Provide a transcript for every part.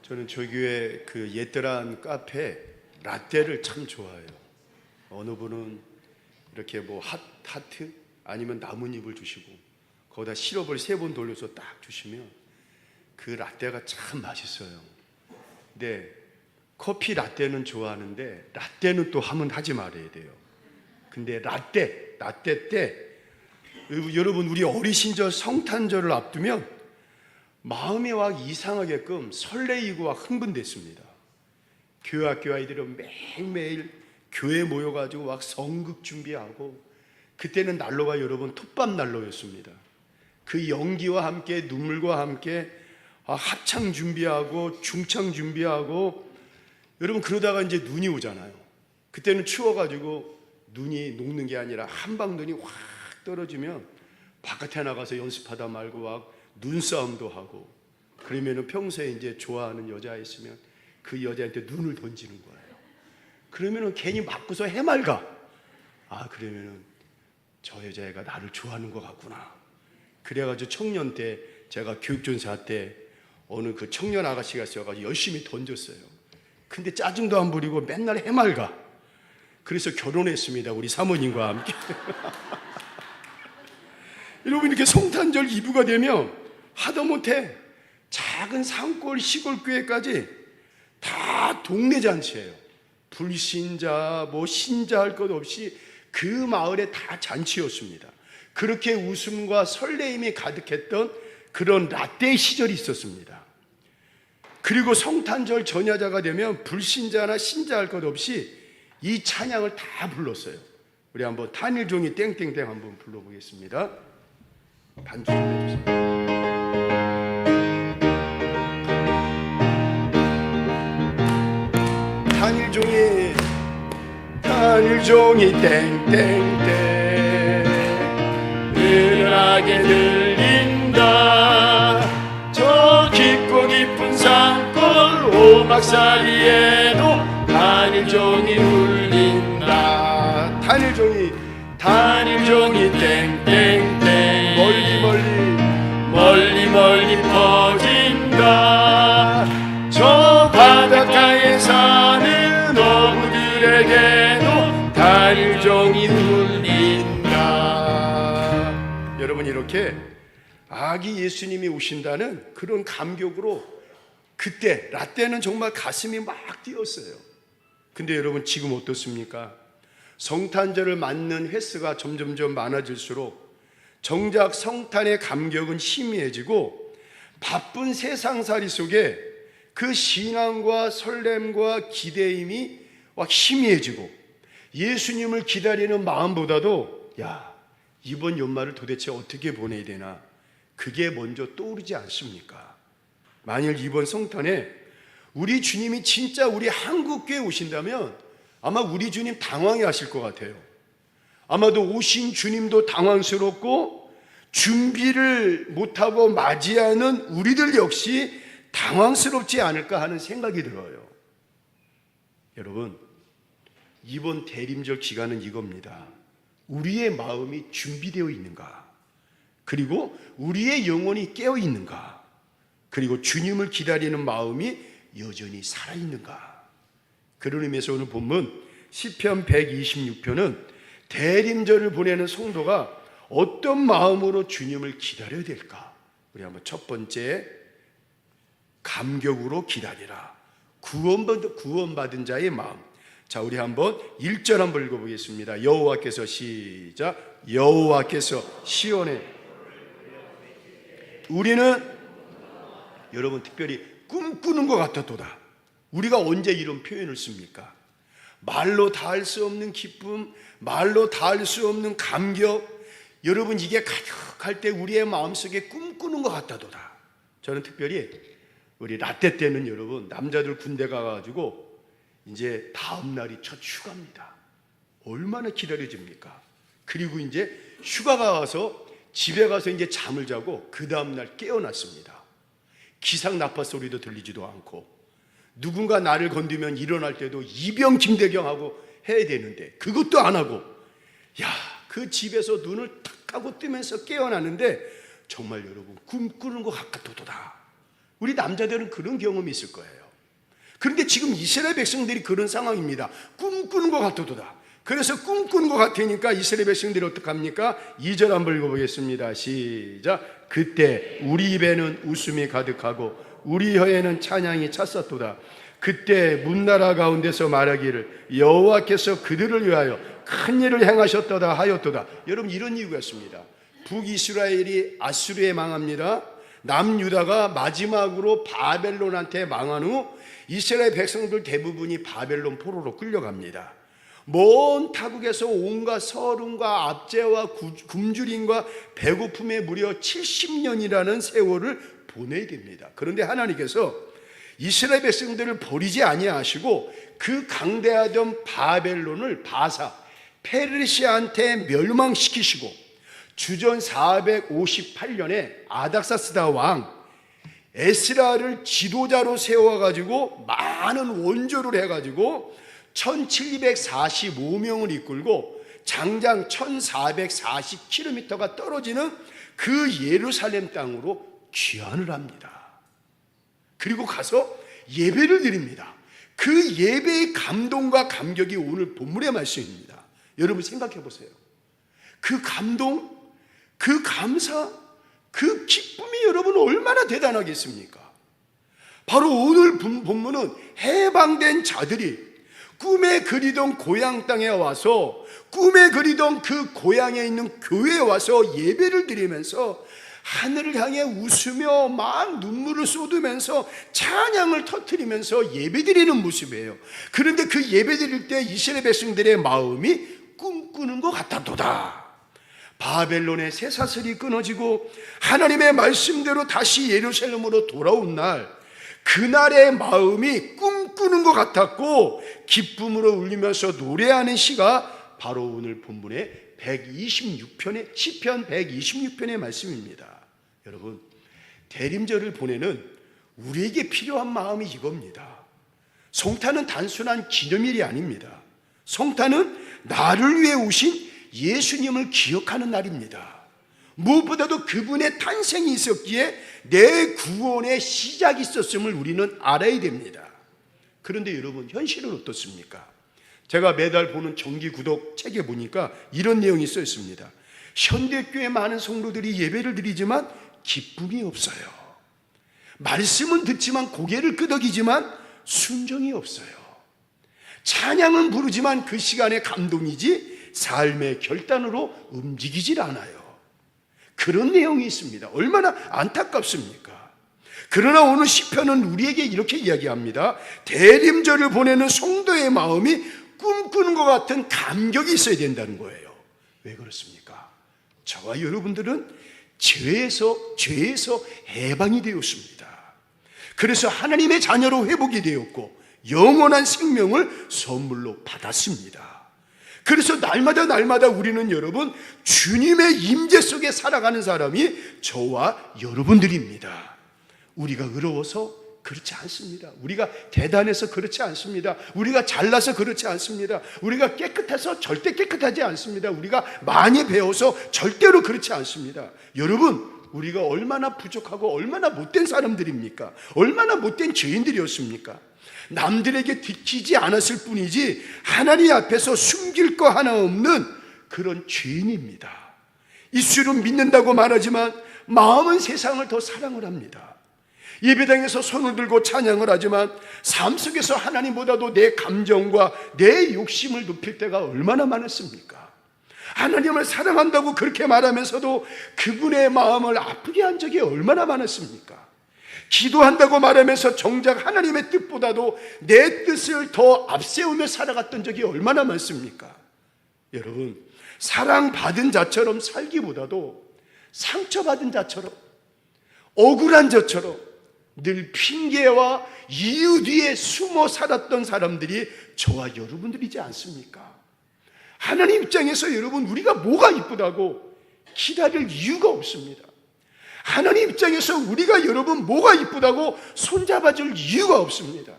저는 저희 교회 그 옛들한 카페 라떼를 참 좋아해요. 어느 분은 이렇게 뭐 하트 아니면 나뭇잎을 주시고 거기다 시럽을 3번 돌려서 딱 주시면 그 라떼가 참 맛있어요. 근데 커피 라떼는 좋아하는데 라떼는 또 하면 하지 말아야 돼요. 근데 라떼 때 여러분, 우리 어린 시절 성탄절을 앞두면 마음이 막 이상하게끔 설레이고 막 흥분됐습니다. 교회 학교 아이들은 매일매일 교회 모여가지고 막 성극 준비하고, 그때는 난로가 여러분 톱밥 난로였습니다. 그 연기와 함께 눈물과 함께 합창 준비하고 중창 준비하고, 여러분 그러다가 이제 눈이 오잖아요. 그때는 추워가지고 눈이 녹는 게 아니라 한방 눈이 확 떨어지면 바깥에 나가서 연습하다 말고 막 눈싸움도 하고, 그러면은 평소에 이제 좋아하는 여자 있으면 그 여자한테 눈을 던지는 거예요. 그러면은 괜히 맞고서 해맑아. 그러면은 저 여자애가 나를 좋아하는 것 같구나. 그래가지고 청년 때 제가 교육전사 때 어느 그 청년 아가씨가 있어가지고 열심히 던졌어요. 근데 짜증도 안 부리고 맨날 해맑아. 그래서 결혼했습니다, 우리 사모님과 함께. 여러분, 이렇게 성탄절 이브가 되면 하다못해 작은 산골 시골 교회까지 다 동네 잔치예요. 불신자 뭐 신자 할 것 없이 그 마을에 다 잔치였습니다. 그렇게 웃음과 설레임이 가득했던 그런 라떼 시절이 있었습니다. 그리고 성탄절 전야자가 되면 불신자나 신자 할 것 없이 이 찬양을 다 불렀어요. 우리 한번 단일종이 땡땡땡 한번 불러보겠습니다. 반주 좀 해주세요. 단일종이 땡땡땡 은하게 들린다. 저 깊고 깊은 산골 오막살이에도 단일종이 울린다. 단일종이 땡땡땡 멀리 퍼진다. 저 바닷가에 사는 어부들에게도 단일종이 울린다. 여러분, 이렇게 아기 예수님이 오신다는 그런 감격으로 그때 라떼는 정말 가슴이 막 뛰었어요. 근데 여러분, 지금 어떻습니까? 성탄절을 맞는 횟수가 점점점 많아질수록 정작 성탄의 감격은 희미해지고, 바쁜 세상살이 속에 그 신앙과 설렘과 기대임이 막 희미해지고, 예수님을 기다리는 마음보다도 이번 연말을 도대체 어떻게 보내야 되나, 그게 먼저 떠오르지 않습니까? 만일 이번 성탄에 우리 주님이 진짜 우리 한국교회에 오신다면 아마 우리 주님 당황해 하실 것 같아요. 아마도 오신 주님도 당황스럽고 준비를 못하고 맞이하는 우리들 역시 당황스럽지 않을까 하는 생각이 들어요. 여러분, 이번 대림절 기간은 이겁니다. 우리의 마음이 준비되어 있는가? 그리고 우리의 영혼이 깨어 있는가? 그리고 주님을 기다리는 마음이 여전히 살아있는가? 그런 의미에서 오늘 본문 시편 126편은 대림절을 보내는 성도가 어떤 마음으로 주님을 기다려야 될까? 우리 한번 첫 번째, 감격으로 기다리라. 구원받은 자의 마음. 자, 우리 한번 1절 한번 읽어보겠습니다. 여호와께서 시작. 여호와께서 시온에, 우리는 여러분 특별히 꿈꾸는 것 같았도다. 우리가 언제 이런 표현을 씁니까? 말로 다 할 수 없는 기쁨, 말로 다 할 수 없는 감격, 여러분 이게 가득할 때 우리의 마음속에 꿈꾸는 것 같다도다. 저는 특별히 우리 라떼 때는 여러분 남자들 군대 가가지고 이제 다음 날이 첫 휴가입니다. 얼마나 기다려집니까? 그리고 이제 휴가가 와서 집에 가서 이제 잠을 자고 그 다음 날 깨어났습니다. 기상 나팔 소리도 들리지도 않고, 누군가 나를 건드면 일어날 때도 이병 김대경하고 해야 되는데 그것도 안 하고, 그 집에서 눈을 탁 하고 뜨면서 깨어나는데 정말 여러분 꿈꾸는 것 같도다. 우리 남자들은 그런 경험이 있을 거예요. 그런데 지금 이스라엘 백성들이 그런 상황입니다. 꿈꾸는 것 같도다. 그래서 꿈꾸는 것 같으니까 이스라엘 백성들이 어떡합니까? 2절 한번 읽어보겠습니다. 시작. 그때 우리 입에는 웃음이 가득하고 우리 혀에는 찬양이 찼었도다. 그때 문나라 가운데서 말하기를 여호와께서 그들을 위하여 큰 일을 행하셨도다 하였도다. 여러분, 이런 이유가 있습니다. 북이스라엘이 아수르에 망합니다. 남유다가 마지막으로 바벨론한테 망한 후 이스라엘 백성들 대부분이 바벨론 포로로 끌려갑니다. 먼 타국에서 온갖 서름과 압제와 굶주림과 배고픔에 무려 70년이라는 세월을 보내야 됩니다. 그런데 하나님께서 이스라엘 백성들을 버리지 아니하시고 그 강대하던 바벨론을 바사 페르시아한테 멸망시키시고 주전 458년에 아닥사스다 왕 에스라를 지도자로 세워가지고 많은 원조를 해가지고 1745명을 이끌고 장장 1440km가 떨어지는 그 예루살렘 땅으로 귀환을 합니다. 그리고 가서 예배를 드립니다. 그 예배의 감동과 감격이 오늘 본문의 말씀입니다. 여러분 생각해 보세요. 그 감동, 그 감사, 그 기쁨이 여러분 얼마나 대단하겠습니까? 바로 오늘 본문은 해방된 자들이 꿈에 그리던 고향 땅에 와서 꿈에 그리던 그 고향에 있는 교회에 와서 예배를 드리면서 하늘을 향해 웃으며 막 눈물을 쏟으면서 찬양을 터뜨리면서 예배드리는 모습이에요. 그런데 그 예배드릴 때 이스라엘 백성들의 마음이 꿈꾸는 것 같았도다. 바벨론의 쇠사슬이 끊어지고 하나님의 말씀대로 다시 예루살렘으로 돌아온 날, 그날의 마음이 꿈꾸는 것 같았고 기쁨으로 울리면서 노래하는 시가 바로 오늘 본문의 126편의 시편 126편의 말씀입니다. 여러분, 대림절을 보내는 우리에게 필요한 마음이 이겁니다. 성탄은 단순한 기념일이 아닙니다. 성탄은 나를 위해 오신 예수님을 기억하는 날입니다. 무엇보다도 그분의 탄생이 있었기에 내 구원의 시작이 있었음을 우리는 알아야 됩니다. 그런데 여러분, 현실은 어떻습니까? 제가 매달 보는 정기 구독 책에 보니까 이런 내용이 써 있습니다. 현대교회 많은 성도들이 예배를 드리지만 기쁨이 없어요. 말씀은 듣지만 고개를 끄덕이지만 순종이 없어요. 찬양은 부르지만 그 시간에 감동이지 삶의 결단으로 움직이질 않아요. 그런 내용이 있습니다. 얼마나 안타깝습니까? 그러나 오늘 시편은 우리에게 이렇게 이야기합니다. 대림절을 보내는 성도의 마음이 꿈꾸는 것 같은 감격이 있어야 된다는 거예요. 왜 그렇습니까? 저와 여러분들은 죄에서 해방이 되었습니다. 그래서 하나님의 자녀로 회복이 되었고 영원한 생명을 선물로 받았습니다. 그래서 날마다 우리는 여러분 주님의 임재 속에 살아가는 사람이 저와 여러분들입니다. 우리가 의로워서 그렇지 않습니다. 우리가 대단해서 그렇지 않습니다. 우리가 잘나서 그렇지 않습니다. 우리가 깨끗해서 절대 깨끗하지 않습니다. 우리가 많이 배워서 절대로 그렇지 않습니다. 여러분, 우리가 얼마나 부족하고 얼마나 못된 사람들입니까? 얼마나 못된 죄인들이었습니까? 남들에게 들키지 않았을 뿐이지 하나님 앞에서 숨길 거 하나 없는 그런 죄인입니다. 입술은 믿는다고 말하지만 마음은 세상을 더 사랑을 합니다. 예배당에서 손을 들고 찬양을 하지만 삶 속에서 하나님보다도 내 감정과 내 욕심을 높일 때가 얼마나 많았습니까? 하나님을 사랑한다고 그렇게 말하면서도 그분의 마음을 아프게 한 적이 얼마나 많았습니까? 기도한다고 말하면서 정작 하나님의 뜻보다도 내 뜻을 더 앞세우며 살아갔던 적이 얼마나 많습니까? 여러분, 사랑받은 자처럼 살기보다도 상처받은 자처럼 억울한 자처럼 늘 핑계와 이유 뒤에 숨어 살았던 사람들이 저와 여러분들이지 않습니까? 하나님 입장에서 여러분, 우리가 뭐가 이쁘다고 기다릴 이유가 없습니다. 하나님 입장에서 우리가 여러분 뭐가 이쁘다고 손잡아줄 이유가 없습니다.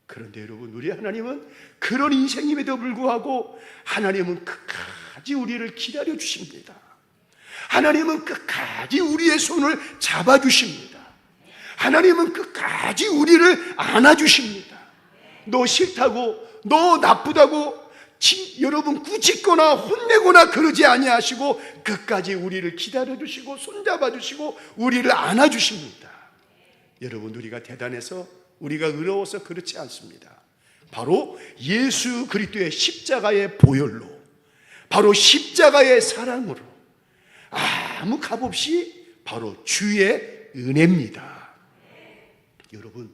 그런데 여러분, 우리 하나님은 그런 인생임에도 불구하고 하나님은 끝까지 우리를 기다려 주십니다. 하나님은 끝까지 우리의 손을 잡아주십니다. 하나님은 끝까지 우리를 안아주십니다. 너 싫다고, 너 나쁘다고 여러분 꾸짖거나 혼내거나 그러지 아니하시고 끝까지 우리를 기다려주시고 손잡아주시고 우리를 안아주십니다. 여러분, 우리가 대단해서, 우리가 의로워서 그렇지 않습니다. 바로 예수 그리스도의 십자가의 보혈로, 바로 십자가의 사랑으로, 아무 값 없이 바로 주의 은혜입니다. 여러분,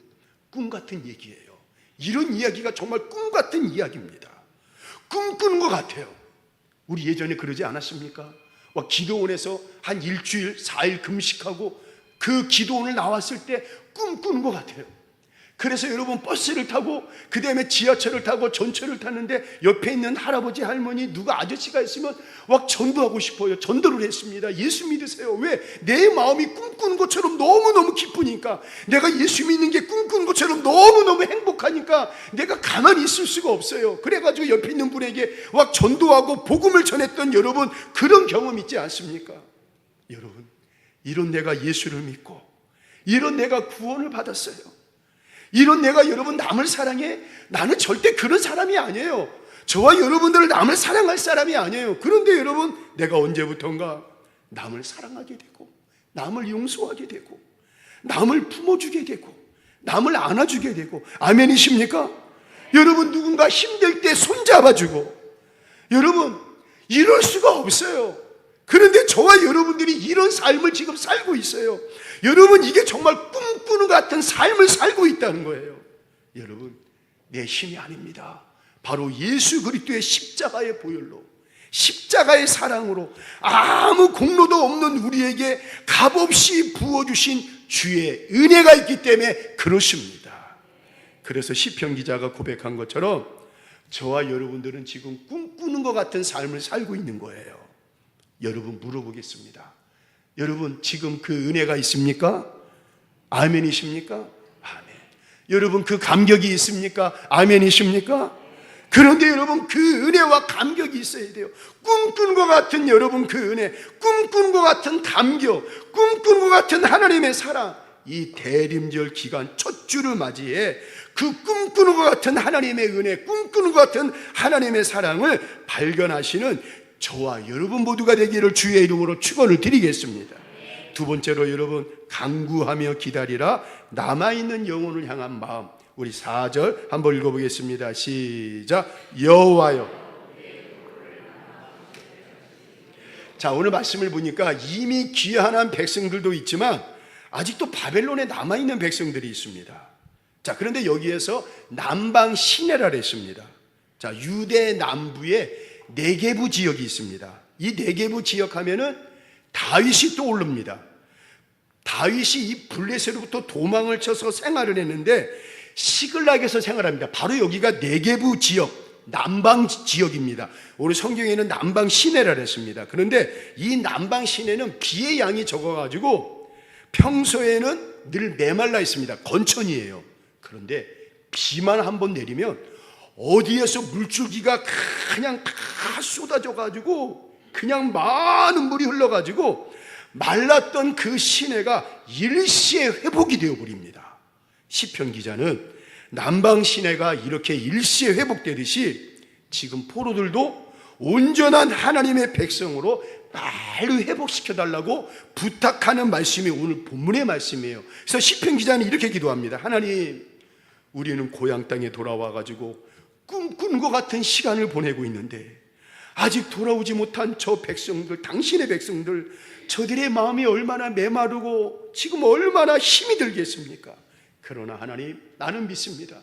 꿈 같은 얘기예요. 이런 이야기가 정말 꿈 같은 이야기입니다. 꿈꾸는 것 같아요. 우리 예전에 그러지 않았습니까? 기도원에서 한 일주일 4일 금식하고 그 기도원을 나왔을 때 꿈꾸는 것 같아요. 그래서 여러분, 버스를 타고 그 다음에 지하철을 타고 전철을 탔는데 옆에 있는 할아버지 할머니 누가 아저씨가 있으면 막 전도하고 싶어요. 전도를 했습니다. 예수 믿으세요. 왜? 내 마음이 꿈꾸는 것처럼 너무너무 기쁘니까, 내가 예수 믿는 게 꿈꾸는 것처럼 너무너무 행복하니까 내가 가만히 있을 수가 없어요. 그래가지고 옆에 있는 분에게 막 전도하고 복음을 전했던 여러분, 그런 경험 있지 않습니까? 여러분, 이런 내가 예수를 믿고 이런 내가 구원을 받았어요. 이런 내가 여러분 남을 사랑해? 나는 절대 그런 사람이 아니에요. 저와 여러분들을 남을 사랑할 사람이 아니에요. 그런데 여러분, 내가 언제부턴가 남을 사랑하게 되고 남을 용서하게 되고 남을 품어주게 되고 남을 안아주게 되고, 아멘이십니까? 여러분, 누군가 힘들 때 손잡아주고, 여러분, 이럴 수가 없어요. 그런데 저와 여러분들이 이런 삶을 지금 살고 있어요. 여러분, 이게 정말 꿈꾸는 것 같은 삶을 살고 있다는 거예요. 여러분, 내 힘이 아닙니다. 바로 예수 그리스도의 십자가의 보혈로, 십자가의 사랑으로, 아무 공로도 없는 우리에게 값없이 부어주신 주의 은혜가 있기 때문에 그렇습니다. 그래서 시편 기자가 고백한 것처럼 저와 여러분들은 지금 꿈꾸는 것 같은 삶을 살고 있는 거예요. 여러분, 물어보겠습니다. 여러분, 지금 그 은혜가 있습니까? 아멘이십니까? 아멘. 여러분, 그 감격이 있습니까? 아멘이십니까? 그런데 여러분, 그 은혜와 감격이 있어야 돼요. 꿈꾸는 것 같은 여러분 그 은혜, 꿈꾸는 것 같은 감격, 꿈꾸는 것 같은 하나님의 사랑, 이 대림절 기간 첫 주를 맞이해 그 꿈꾸는 것 같은 하나님의 은혜, 꿈꾸는 것 같은 하나님의 사랑을 발견하시는 저와 여러분 모두가 되기를 주의 이름으로 축원을 드리겠습니다. 두 번째로, 여러분, 간구하며 기다리라, 남아있는 영혼을 향한 마음. 우리 4절 한번 읽어보겠습니다. 시작. 여호와여. 자, 오늘 말씀을 보니까 이미 귀환한 백성들도 있지만 아직도 바벨론에 남아있는 백성들이 있습니다. 자, 그런데 여기에서 남방 시내라 했습니다. 자, 유대 남부에 네게부 지역이 있습니다. 이 네게부 지역 하면은 다윗이 떠오릅니다. 다윗이 이 블레셋으로부터 도망을 쳐서 생활을 했는데 시글락에서 생활합니다. 바로 여기가 네게부 지역, 남방 지역입니다. 오늘 성경에는 남방 시내라 했습니다. 그런데 이 남방 시내는 비의 양이 적어가지고 평소에는 늘 메말라 있습니다. 건천이에요. 그런데 비만 한번 내리면 어디에서 물줄기가 그냥 다 쏟아져가지고 그냥 많은 물이 흘러가지고 말랐던 그 시내가 일시에 회복이 되어버립니다. 시편 기자는 남방 시내가 이렇게 일시에 회복되듯이 지금 포로들도 온전한 하나님의 백성으로 빨리 회복시켜달라고 부탁하는 말씀이 오늘 본문의 말씀이에요. 그래서 시편 기자는 이렇게 기도합니다. 하나님, 우리는 고향 땅에 돌아와가지고 꿈꾸는 것 같은 시간을 보내고 있는데 아직 돌아오지 못한 저 백성들, 당신의 백성들, 저들의 마음이 얼마나 메마르고 지금 얼마나 힘이 들겠습니까? 그러나 하나님, 나는 믿습니다.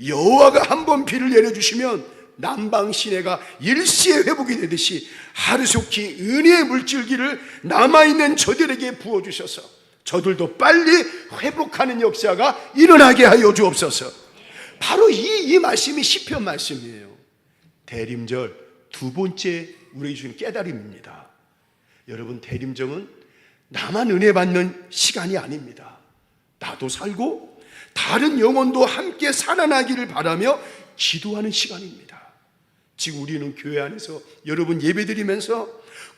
여호와가 한번 비를 내려주시면 남방 시내가 일시에 회복이 되듯이 하루속히 은혜의 물줄기를 남아있는 저들에게 부어주셔서 저들도 빨리 회복하는 역사가 일어나게 하여 주옵소서. 바로 이 말씀이 시편 말씀이에요. 대림절 두 번째 우리에게 주는 깨달음입니다. 여러분, 대림절은 나만 은혜 받는 시간이 아닙니다. 나도 살고 다른 영혼도 함께 살아나기를 바라며 기도하는 시간입니다. 지금 우리는 교회 안에서 여러분 예배드리면서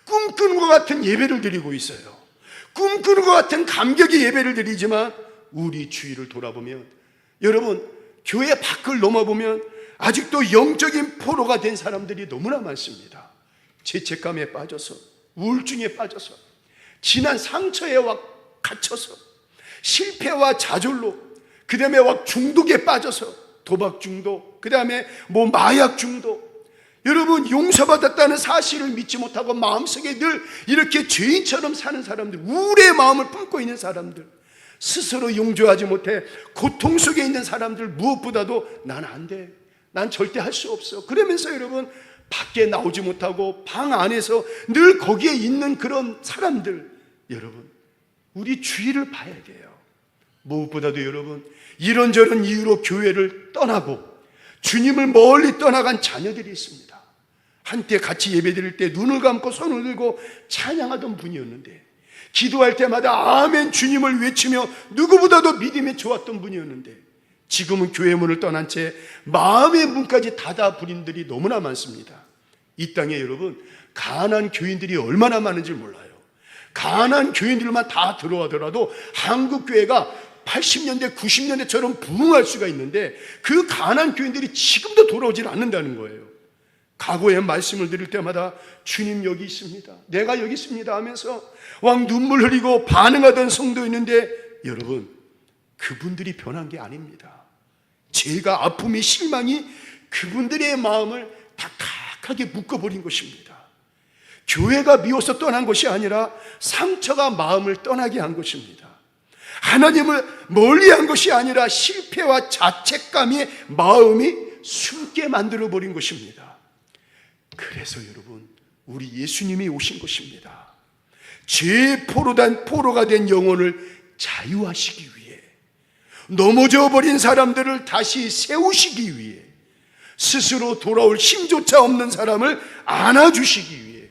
꿈꾸는 것 같은 예배를 드리고 있어요. 꿈꾸는 것 같은 감격의 예배를 드리지만 우리 주위를 돌아보면, 여러분 교회 밖을 넘어보면 아직도 영적인 포로가 된 사람들이 너무나 많습니다. 죄책감에 빠져서, 우울증에 빠져서, 지난 상처에 갇혀서, 실패와 좌절로, 그 다음에 중독에 빠져서, 도박 중독, 그 다음에 마약 중독, 여러분 용서받았다는 사실을 믿지 못하고 마음속에 늘 이렇게 죄인처럼 사는 사람들, 우울의 마음을 품고 있는 사람들, 스스로 용서하지 못해 고통 속에 있는 사람들, 무엇보다도 난 안 돼, 난 절대 할 수 없어, 그러면서 여러분 밖에 나오지 못하고 방 안에서 늘 거기에 있는 그런 사람들, 여러분 우리 주위를 봐야 돼요. 무엇보다도 여러분 이런저런 이유로 교회를 떠나고 주님을 멀리 떠나간 자녀들이 있습니다. 한때 같이 예배드릴 때 눈을 감고 손을 들고 찬양하던 분이었는데, 기도할 때마다 아멘 주님을 외치며 누구보다도 믿음이 좋았던 분이었는데, 지금은 교회 문을 떠난 채 마음의 문까지 닫아 부린들이 너무나 많습니다. 이 땅에 여러분 가난한 교인들이 얼마나 많은지 몰라요. 가난한 교인들만 다 들어가더라도 한국 교회가 80년대 90년대처럼 부흥할 수가 있는데, 그 가난한 교인들이 지금도 돌아오질 않는다는 거예요. 과거에 말씀을 드릴 때마다 주님 여기 있습니다, 내가 여기 있습니다 하면서 눈물 흘리고 반응하던 성도 있는데, 여러분 그분들이 변한 게 아닙니다. 죄가, 아픔이, 실망이 그분들의 마음을 다 각하게 묶어버린 것입니다. 교회가 미워서 떠난 것이 아니라 상처가 마음을 떠나게 한 것입니다. 하나님을 멀리한 것이 아니라 실패와 자책감이 마음이 숨게 만들어버린 것입니다. 그래서 여러분 우리 예수님이 오신 것입니다. 죄의 포로가 된 영혼을 자유하시기 위해, 넘어져 버린 사람들을 다시 세우시기 위해, 스스로 돌아올 힘조차 없는 사람을 안아주시기 위해,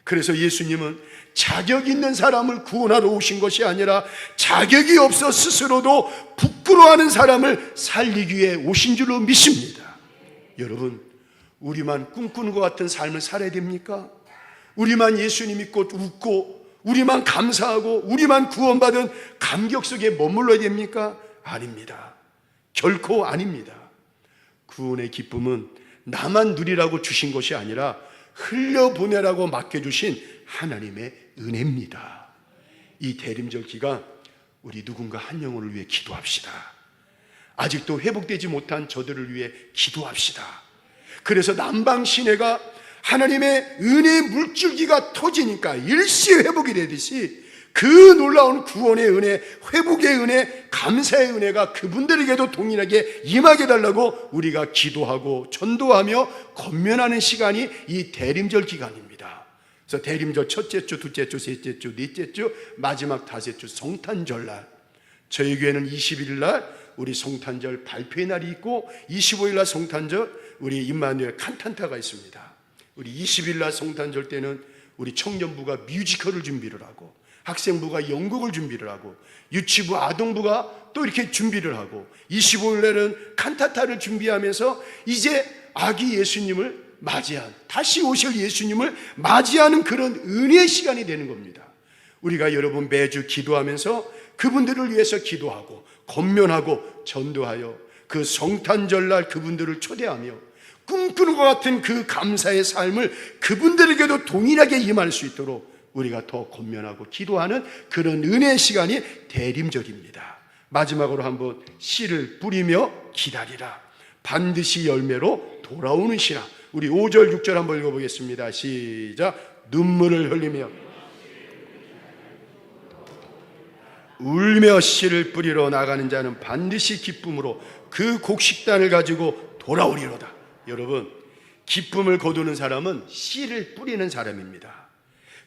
그래서 예수님은 자격 있는 사람을 구원하러 오신 것이 아니라 자격이 없어 스스로도 부끄러워하는 사람을 살리기 위해 오신 줄로 믿습니다. 여러분 우리만 꿈꾸는 것 같은 삶을 살아야 됩니까? 우리만 예수님 믿고 웃고, 우리만 감사하고, 우리만 구원받은 감격 속에 머물러야 됩니까? 아닙니다. 결코 아닙니다. 구원의 기쁨은 나만 누리라고 주신 것이 아니라 흘려보내라고 맡겨주신 하나님의 은혜입니다. 이 대림절 기간 우리 누군가 한 영혼을 위해 기도합시다. 아직도 회복되지 못한 저들을 위해 기도합시다. 그래서 남방시내가 하나님의 은혜의 물줄기가 터지니까 일시에 회복이 되듯이, 그 놀라운 구원의 은혜, 회복의 은혜, 감사의 은혜가 그분들에게도 동일하게 임하게 달라고 우리가 기도하고 전도하며 권면하는 시간이 이 대림절 기간입니다. 그래서 대림절 첫째 주, 둘째 주, 셋째 주, 넷째 주, 마지막 다섯째 주 성탄절날, 저희 교회는 21일 날 우리 성탄절 발표의 날이 있고, 25일 날 성탄절 우리 임마누엘 칸탄타가 있습니다. 우리 20일 날 성탄절 때는 우리 청년부가 뮤지컬을 준비를 하고, 학생부가 연극을 준비를 하고, 유치부, 아동부가 또 이렇게 준비를 하고, 25일 날은 칸타타를 준비하면서 이제 아기 예수님을 맞이한, 다시 오실 예수님을 맞이하는 그런 은혜의 시간이 되는 겁니다. 우리가 여러분 매주 기도하면서 그분들을 위해서 기도하고 권면하고 전도하여 그 성탄절날 그분들을 초대하며 꿈꾸는 것 같은 그 감사의 삶을 그분들에게도 동일하게 임할 수 있도록 우리가 더 권면하고 기도하는 그런 은혜의 시간이 대림절입니다. 마지막으로 한번 씨를 뿌리며 기다리라, 반드시 열매로 돌아오는 시라. 우리 5절 6절 한번 읽어보겠습니다. 시작. 눈물을 흘리며 울며 씨를 뿌리러 나가는 자는 반드시 기쁨으로 그 곡식단을 가지고 돌아오리로다. 여러분, 기쁨을 거두는 사람은 씨를 뿌리는 사람입니다.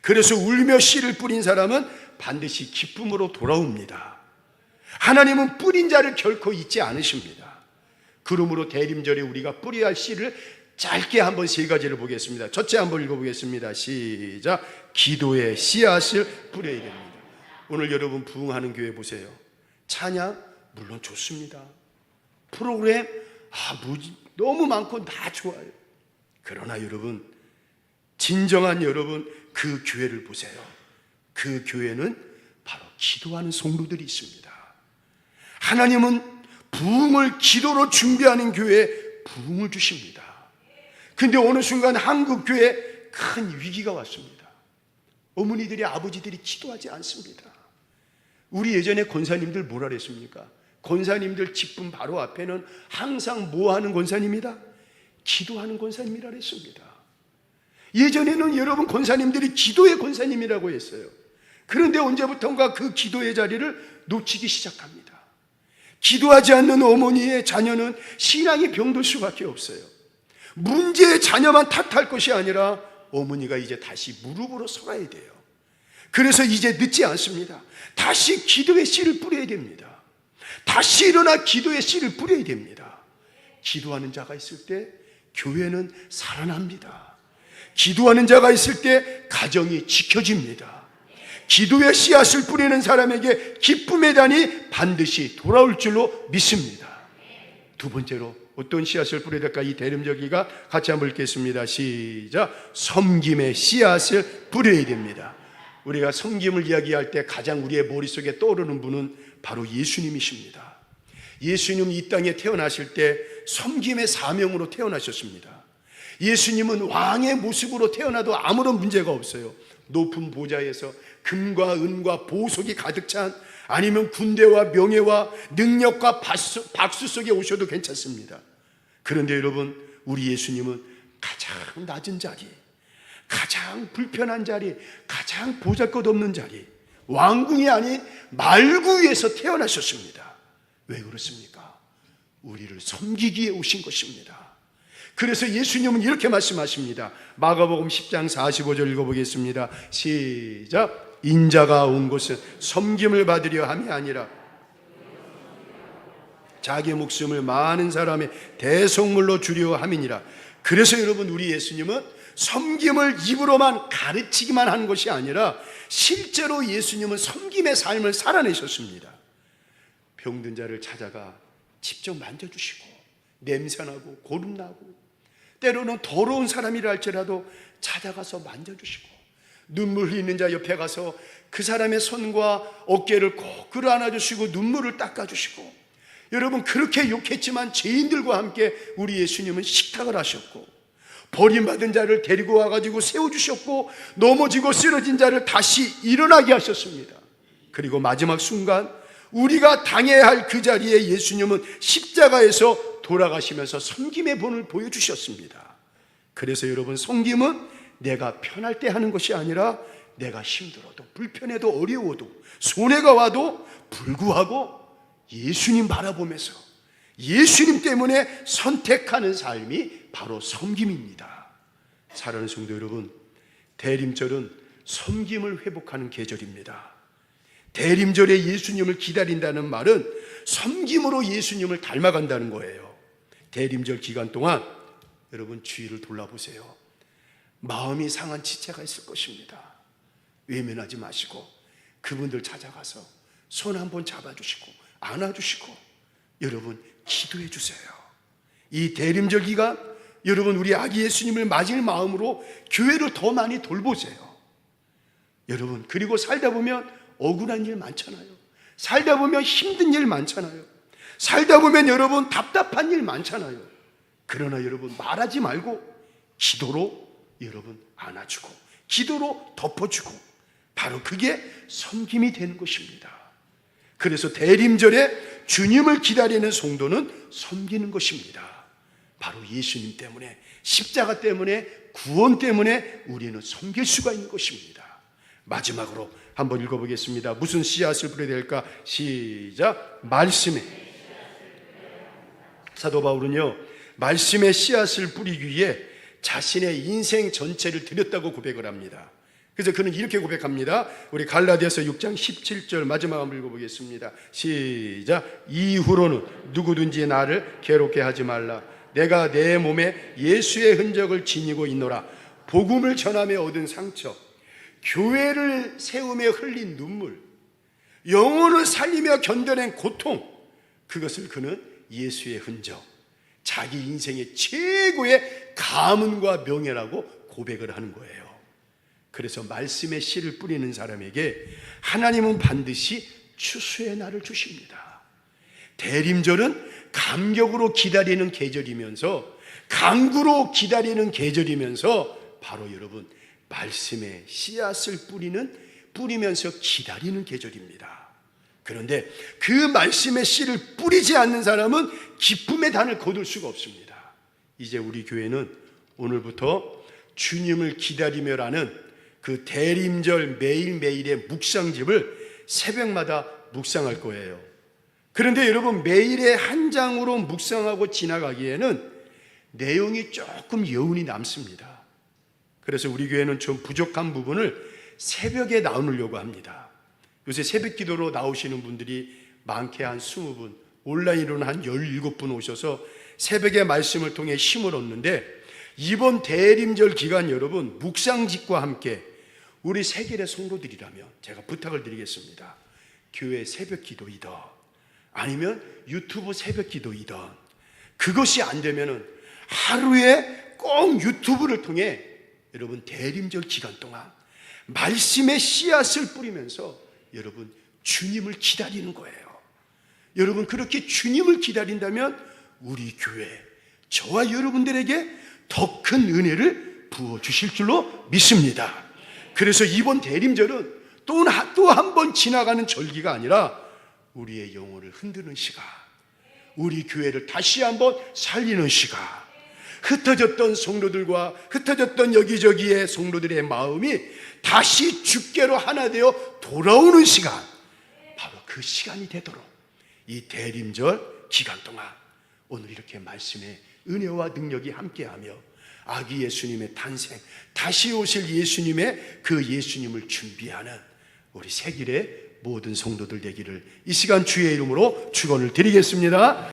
그래서 울며 씨를 뿌린 사람은 반드시 기쁨으로 돌아옵니다. 하나님은 뿌린 자를 결코 잊지 않으십니다. 그러므로 대림절에 우리가 뿌려야 할 씨를 짧게 한번 세 가지를 보겠습니다. 첫째 한번 읽어보겠습니다. 시작. 기도의 씨앗을 뿌려야 됩니다. 오늘 여러분 부흥하는 교회 보세요. 찬양 물론 좋습니다. 프로그램 너무 많고 다 좋아요. 그러나 여러분, 진정한 여러분 그 교회를 보세요. 그 교회는 바로 기도하는 성도들이 있습니다. 하나님은 부흥을 기도로 준비하는 교회에 부흥을 주십니다. 근데 어느 순간 한국 교회에 큰 위기가 왔습니다. 어머니들이, 아버지들이 기도하지 않습니다. 우리 예전에 권사님들 뭐라 그랬습니까? 권사님들 직분 바로 앞에는 항상 뭐 하는 권사님이다? 기도하는 권사님이라 그랬습니다. 예전에는 여러분 권사님들이 기도의 권사님이라고 했어요. 그런데 언제부턴가 그 기도의 자리를 놓치기 시작합니다. 기도하지 않는 어머니의 자녀는 신앙이 병들 수밖에 없어요. 문제의 자녀만 탓할 것이 아니라 어머니가 이제 다시 무릎으로 서야 돼요. 그래서 이제 늦지 않습니다. 다시 기도의 씨를 뿌려야 됩니다. 다시 일어나 기도의 씨를 뿌려야 됩니다. 기도하는 자가 있을 때 교회는 살아납니다. 기도하는 자가 있을 때 가정이 지켜집니다. 기도의 씨앗을 뿌리는 사람에게 기쁨의 단이 반드시 돌아올 줄로 믿습니다. 두 번째로 어떤 씨앗을 뿌려야 될까? 이 대림절기가 같이 한번 읽겠습니다. 시작. 섬김의 씨앗을 뿌려야 됩니다. 우리가 섬김을 이야기할 때 가장 우리의 머릿속에 떠오르는 분은 바로 예수님이십니다. 예수님은 이 땅에 태어나실 때 섬김의 사명으로 태어나셨습니다. 예수님은 왕의 모습으로 태어나도 아무런 문제가 없어요. 높은 보좌에서 금과 은과 보석이 가득 찬, 아니면 군대와 명예와 능력과 박수 속에 오셔도 괜찮습니다. 그런데 여러분, 우리 예수님은 가장 낮은 자리, 가장 불편한 자리, 가장 보잘것없는 자리, 왕궁이 아닌 말구 위에서 태어나셨습니다. 왜 그렇습니까? 우리를 섬기기에 오신 것입니다. 그래서 예수님은 이렇게 말씀하십니다. 마가복음 10장 45절 읽어보겠습니다. 시작. 인자가 온 곳은 섬김을 받으려 함이 아니라 자기 목숨을 많은 사람의 대속물로 주려 함이니라. 그래서 여러분, 우리 예수님은 섬김을 입으로만 가르치기만 한 것이 아니라 실제로 예수님은 섬김의 삶을 살아내셨습니다. 병든 자를 찾아가 직접 만져주시고, 냄새나고 고름나고 때로는 더러운 사람이라 할지라도 찾아가서 만져주시고, 눈물 흘리는 자 옆에 가서 그 사람의 손과 어깨를 꼭 끌어안아주시고 눈물을 닦아주시고, 여러분, 그렇게 욕했지만 죄인들과 함께 우리 예수님은 식탁을 하셨고, 버림받은 자를 데리고 와가지고 세워주셨고, 넘어지고 쓰러진 자를 다시 일어나게 하셨습니다. 그리고 마지막 순간 우리가 당해야 할 그 자리에 예수님은 십자가에서 돌아가시면서 섬김의 본을 보여주셨습니다. 그래서 여러분, 섬김은 내가 편할 때 하는 것이 아니라 내가 힘들어도, 불편해도, 어려워도, 손해가 와도 불구하고 예수님 바라보면서 예수님 때문에 선택하는 삶이 바로 섬김입니다. 사랑하는 성도 여러분, 대림절은 섬김을 회복하는 계절입니다. 대림절에 예수님을 기다린다는 말은 섬김으로 예수님을 닮아간다는 거예요. 대림절 기간 동안 여러분, 주위를 돌아보세요. 마음이 상한 지체가 있을 것입니다. 외면하지 마시고 그분들 찾아가서 손 한번 잡아주시고 안아주시고 여러분, 기도해 주세요. 이 대림절 기간 여러분, 우리 아기 예수님을 맞을 마음으로 교회를 더 많이 돌보세요. 여러분, 그리고 살다 보면 억울한 일 많잖아요. 살다 보면 힘든 일 많잖아요. 살다 보면 여러분, 답답한 일 많잖아요. 그러나 여러분, 말하지 말고 기도로 여러분 안아주고 기도로 덮어주고, 바로 그게 섬김이 되는 것입니다. 그래서 대림절에 주님을 기다리는 성도는 섬기는 것입니다. 바로 예수님 때문에, 십자가 때문에, 구원 때문에 우리는 섬길 수가 있는 것입니다. 마지막으로 한번 읽어보겠습니다. 무슨 씨앗을 뿌려야 될까? 시작. 말씀에. 사도 바울은요, 말씀의 씨앗을 뿌리기 위해 자신의 인생 전체를 드렸다고 고백을 합니다. 그래서 그는 이렇게 고백합니다. 우리 갈라디아서 6장 17절 마지막 한번 읽어보겠습니다. 시작. 이후로는 누구든지 나를 괴롭게 하지 말라. 내가 내 몸에 예수의 흔적을 지니고 있노라. 복음을 전하며 얻은 상처, 교회를 세우며 흘린 눈물, 영혼을 살리며 견뎌낸 고통, 그것을 그는 예수의 흔적, 자기 인생의 최고의 가문과 명예라고 고백을 하는 거예요. 그래서 말씀의 씨를 뿌리는 사람에게 하나님은 반드시 추수의 날을 주십니다. 대림절은 감격으로 기다리는 계절이면서 간구로 기다리는 계절이면서 바로 여러분 말씀의 씨앗을 뿌리면서 기다리는 계절입니다. 그런데 그 말씀의 씨를 뿌리지 않는 사람은 기쁨의 단을 거둘 수가 없습니다. 이제 우리 교회는 오늘부터 주님을 기다리며라는 그 대림절 매일매일의 묵상집을 새벽마다 묵상할 거예요. 그런데 여러분 매일의 한 장으로 묵상하고 지나가기에는 내용이 조금 여운이 남습니다. 그래서 우리 교회는 좀 부족한 부분을 새벽에 나누려고 합니다. 요새 새벽 기도로 나오시는 분들이 많게 한 20분, 온라인으로는 한 17분 오셔서 새벽의 말씀을 통해 힘을 얻는데, 이번 대림절 기간 여러분 묵상집과 함께 우리 세길의 성도들이라면 제가 부탁을 드리겠습니다. 교회 새벽 기도이든 아니면 유튜브 새벽 기도이든, 그것이 안 되면은 하루에 꼭 유튜브를 통해 여러분 대림절 기간 동안 말씀의 씨앗을 뿌리면서 여러분 주님을 기다리는 거예요. 여러분 그렇게 주님을 기다린다면 우리 교회, 저와 여러분들에게 더 큰 은혜를 부어주실 줄로 믿습니다. 그래서 이번 대림절은 또 한 번 지나가는 절기가 아니라 우리의 영혼을 흔드는 시간, 우리 교회를 다시 한번 살리는 시간, 흩어졌던 성도들과 흩어졌던 여기저기의 성도들의 마음이 다시 주께로 하나 되어 돌아오는 시간, 바로 그 시간이 되도록 이 대림절 기간 동안 오늘 이렇게 말씀의 은혜와 능력이 함께하며 아기 예수님의 탄생, 다시 오실 예수님의 그 예수님을 준비하는 우리 새길의 모든 성도들 되기를 이 시간 주의 이름으로 축원을 드리겠습니다.